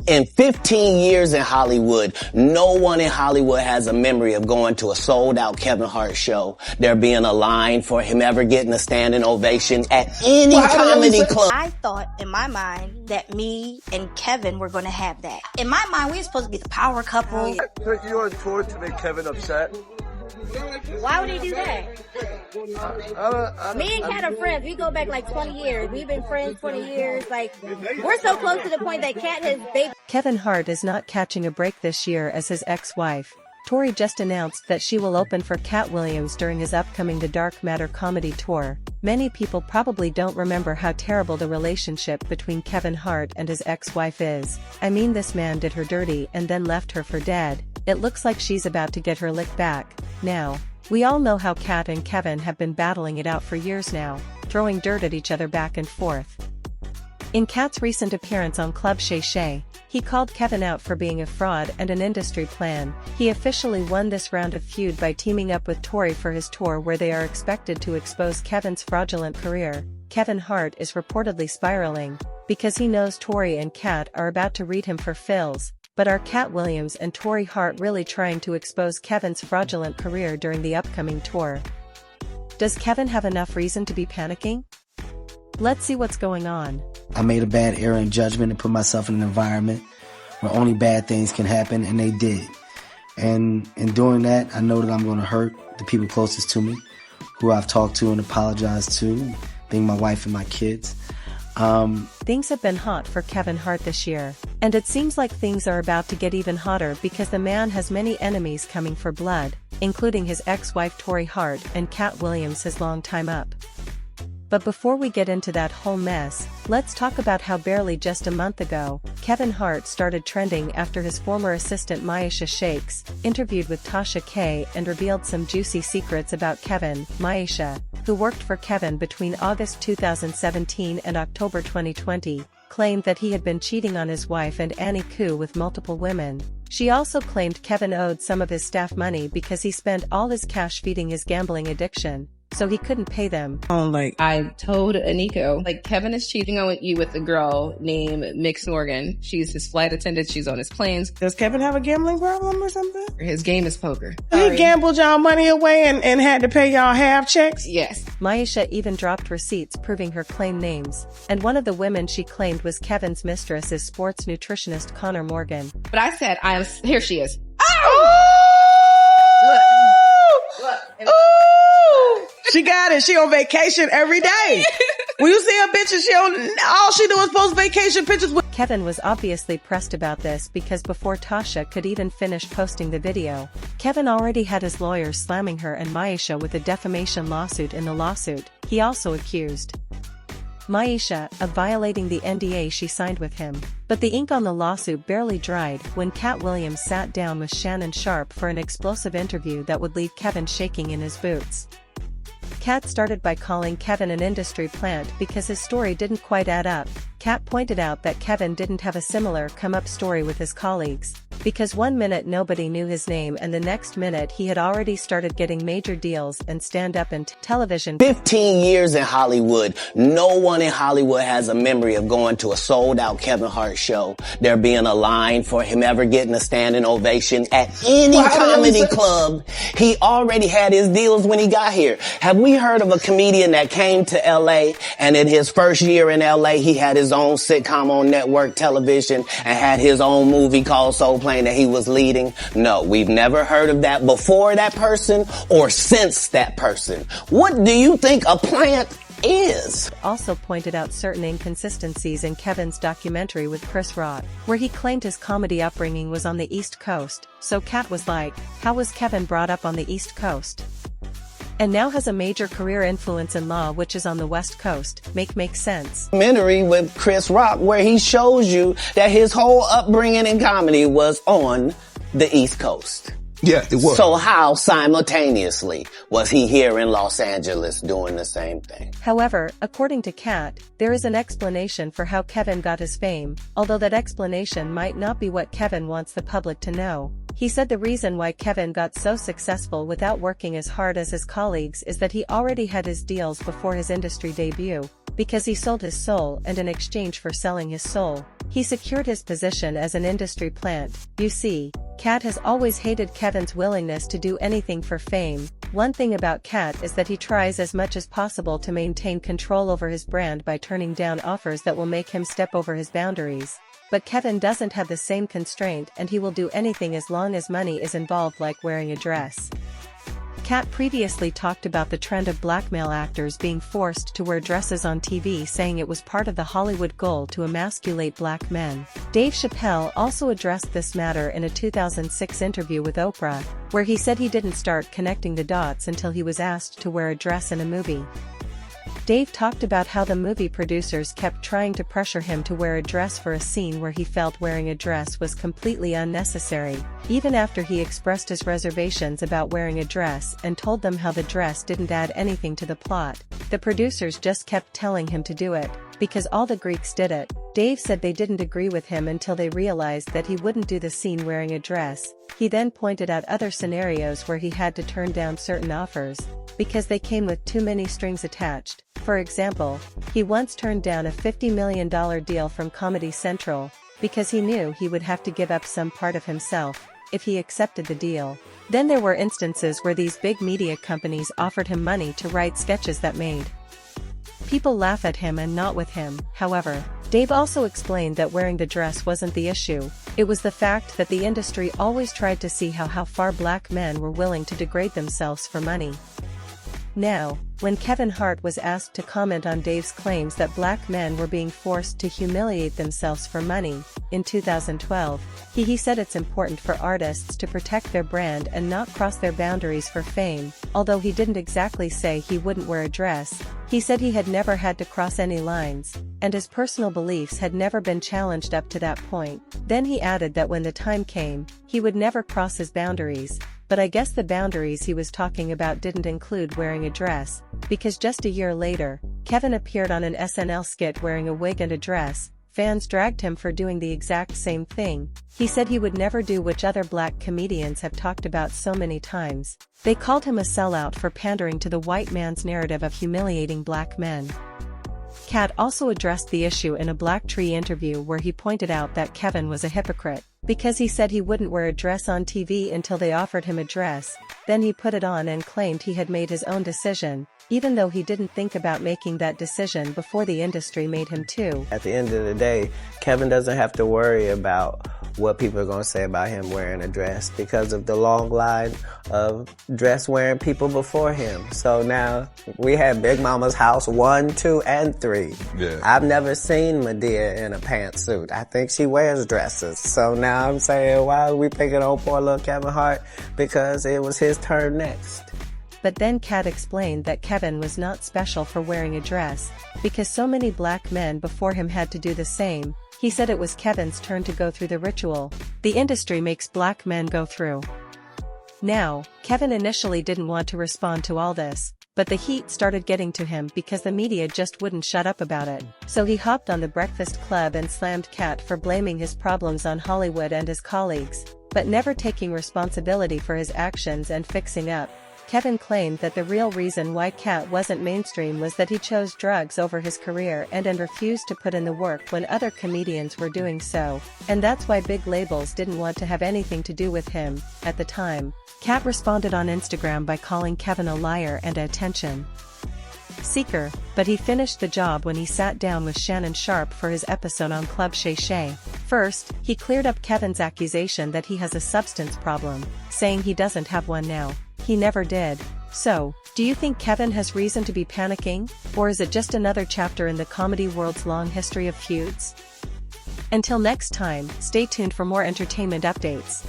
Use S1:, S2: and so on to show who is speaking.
S1: In 15 years in Hollywood, no one in Hollywood has a memory of going to a sold-out Kevin Hart show, there being a line for him ever getting a standing ovation at any comedy club.
S2: I thought in my mind that me and Kevin were going to have that. In my mind, we were supposed to be the power couple.
S3: Put you on tour to make Kevin upset.
S4: Why would he do that? Me and Katt are friends. We go back like 20 years. We've been friends 20 years. Like, we're so close to the point that Katt has baby.
S5: Kevin Hart is not catching a break this year as his ex-wife, Tori, just announced that she will open for Katt Williams during his upcoming The Dark Matter comedy tour. Many people probably don't remember how terrible the relationship between Kevin Hart and his ex-wife is. I mean, this man did her dirty and then left her for dead. It looks like she's about to get her lick back. Now, we all know how Katt and Kevin have been battling it out for years now, throwing dirt at each other back and forth. In Katt's recent appearance on Club Shay Shay, he called Kevin out for being a fraud and an industry plan. He officially won this round of feud by teaming up with Tori for his tour, where they are expected to expose Kevin's fraudulent career. Kevin Hart is reportedly spiraling, because he knows Tori and Katt are about to read him for fills. But are Katt Williams and Tori Hart really trying to expose Kevin's fraudulent career during the upcoming tour? Does Kevin have enough reason to be panicking? Let's see what's going on.
S6: I made a bad error in judgment and put myself in an environment where only bad things can happen, and they did. And in doing that, I know that I'm going to hurt the people closest to me, who I've talked to and apologized to, being my wife and my kids.
S5: Things have been hot for Kevin Hart this year, and it seems like things are about to get even hotter because the man has many enemies coming for blood, including his ex-wife Tori Hart and Katt Williams, his longtime up. But before we get into that whole mess, let's talk about how barely just a month ago, Kevin Hart started trending after his former assistant Maisha Shakes interviewed with Tasha K and revealed some juicy secrets about Kevin. Maisha, who worked for Kevin between August 2017 and October 2020, claimed that he had been cheating on his wife and Annie Koo with multiple women. She also claimed Kevin owed some of his staff money because he spent all his cash feeding his gambling addiction, so he couldn't pay them.
S7: I told Aniko, Kevin is cheating on you with a girl named Mix Morgan. She's his flight attendant. She's on his planes.
S8: Does Kevin have a gambling problem or something?
S7: His game is poker.
S8: He gambled y'all money away and had to pay y'all half checks?
S7: Yes.
S5: Maisha even dropped receipts proving her claim names, and one of the women she claimed was Kevin's mistress is sports nutritionist Connor Morgan.
S7: But I said, here she is.
S8: Look. She got it. She on vacation every day. When you see a bitch and all she do is post vacation pictures with.
S5: Kevin was obviously pressed about this because before Tasha could even finish posting the video, Kevin already had his lawyers slamming her and Maisha with a defamation lawsuit. In the lawsuit, he also accused Maisha of violating the NDA she signed with him. But the ink on the lawsuit barely dried when Katt Williams sat down with Shannon Sharpe for an explosive interview that would leave Kevin shaking in his boots. Katt started by calling Kevin an industry plant because his story didn't quite add up. Katt pointed out that Kevin didn't have a similar come-up story with his colleagues, because one minute nobody knew his name and the next minute he had already started getting major deals and stand-up and television.
S1: 15 years in Hollywood, no one in Hollywood has a memory of going to a sold-out Kevin Hart show, there being a line for him ever getting a standing ovation at any comedy club. He already had his deals when he got here. Have we heard of a comedian that came to LA and in his first year in LA he had his own sitcom on network television and had his own movie called Soul Plane that he was leading? No, we've never heard of that before that person or since that person. What do you think a plant is?
S5: Also pointed out certain inconsistencies in Kevin's documentary with Chris Rock, where he claimed his comedy upbringing was on the East Coast. So Katt was like, how was Kevin brought up on the East Coast? And now has a major career influence in law, which is on the West Coast. Makes sense.
S1: Documentary with Chris Rock where he shows you that his whole upbringing in comedy was on the East Coast.
S3: Yeah, it was.
S1: So how simultaneously was he here in Los Angeles doing the same thing?
S5: However, according to Katt, there is an explanation for how Kevin got his fame, although that explanation might not be what Kevin wants the public to know. He said the reason why Kevin got so successful without working as hard as his colleagues is that he already had his deals before his industry debut. because he sold his soul, and in exchange for selling his soul, he secured his position as an industry plant. You see, Katt has always hated Kevin's willingness to do anything for fame. One thing about Katt is that he tries as much as possible to maintain control over his brand by turning down offers that will make him step over his boundaries. But Kevin doesn't have the same constraint, and he will do anything as long as money is involved, like wearing a dress. Katt previously talked about the trend of black male actors being forced to wear dresses on TV, saying it was part of the Hollywood goal to emasculate black men. Dave Chappelle also addressed this matter in a 2006 interview with Oprah, where he said he didn't start connecting the dots until he was asked to wear a dress in a movie. Dave talked about how the movie producers kept trying to pressure him to wear a dress for a scene where he felt wearing a dress was completely unnecessary, even after he expressed his reservations about wearing a dress and told them how the dress didn't add anything to the plot. The producers just kept telling him to do it, because all the Greeks did it. Dave said they didn't agree with him until they realized that he wouldn't do the scene wearing a dress. He then pointed out other scenarios where he had to turn down certain offers, because they came with too many strings attached. For example, he once turned down a $50 million deal from Comedy Central, because he knew he would have to give up some part of himself if he accepted the deal. Then there were instances where these big media companies offered him money to write sketches that made people laugh at him and not with him. However, Dave also explained that wearing the dress wasn't the issue. It was the fact that the industry always tried to see how far black men were willing to degrade themselves for money. Now, when Kevin Hart was asked to comment on Dave's claims that black men were being forced to humiliate themselves for money, in 2012, he said it's important for artists to protect their brand and not cross their boundaries for fame. Although he didn't exactly say he wouldn't wear a dress, he said he had never had to cross any lines, and his personal beliefs had never been challenged up to that point. Then he added that when the time came, he would never cross his boundaries. But I guess the boundaries he was talking about didn't include wearing a dress, because just a year later, Kevin appeared on an SNL skit wearing a wig and a dress. Fans dragged him for doing the exact same thing. He said he would never do, which other black comedians have talked about so many times. They called him a sellout for pandering to the white man's narrative of humiliating black men. Katt also addressed the issue in a Black Tree interview, where he pointed out that Kevin was a hypocrite, because he said he wouldn't wear a dress on TV until they offered him a dress. Then he put it on and claimed he had made his own decision, even though he didn't think about making that decision before the industry made him to.
S9: At the end of the day, Kevin doesn't have to worry about what people are going to say about him wearing a dress, because of the long line of dress-wearing people before him. So now we have Big Mama's house 1, 2, and 3. Yeah. I've never seen Madea in a pantsuit. I think she wears dresses. So now I'm saying, why are we picking on poor little Kevin Hart? Because it was his turn next.
S5: But then Katt explained that Kevin was not special for wearing a dress, because so many black men before him had to do the same. He said it was Kevin's turn to go through the ritual the industry makes black men go through. Now, Kevin initially didn't want to respond to all this, but the heat started getting to him because the media just wouldn't shut up about it. So he hopped on The Breakfast Club and slammed Katt for blaming his problems on Hollywood and his colleagues, but never taking responsibility for his actions and fixing up. Kevin claimed that the real reason why Katt wasn't mainstream was that he chose drugs over his career and refused to put in the work when other comedians were doing so, and that's why big labels didn't want to have anything to do with him. At the time, Katt responded on Instagram by calling Kevin a liar and attention seeker, but he finished the job when he sat down with Shannon Sharpe for his episode on Club Shay Shay. First, he cleared up Kevin's accusation that he has a substance problem, saying he doesn't have one now. He never did. So, do you think Kevin has reason to be panicking, or is it just another chapter in the comedy world's long history of feuds? Until next time, stay tuned for more entertainment updates.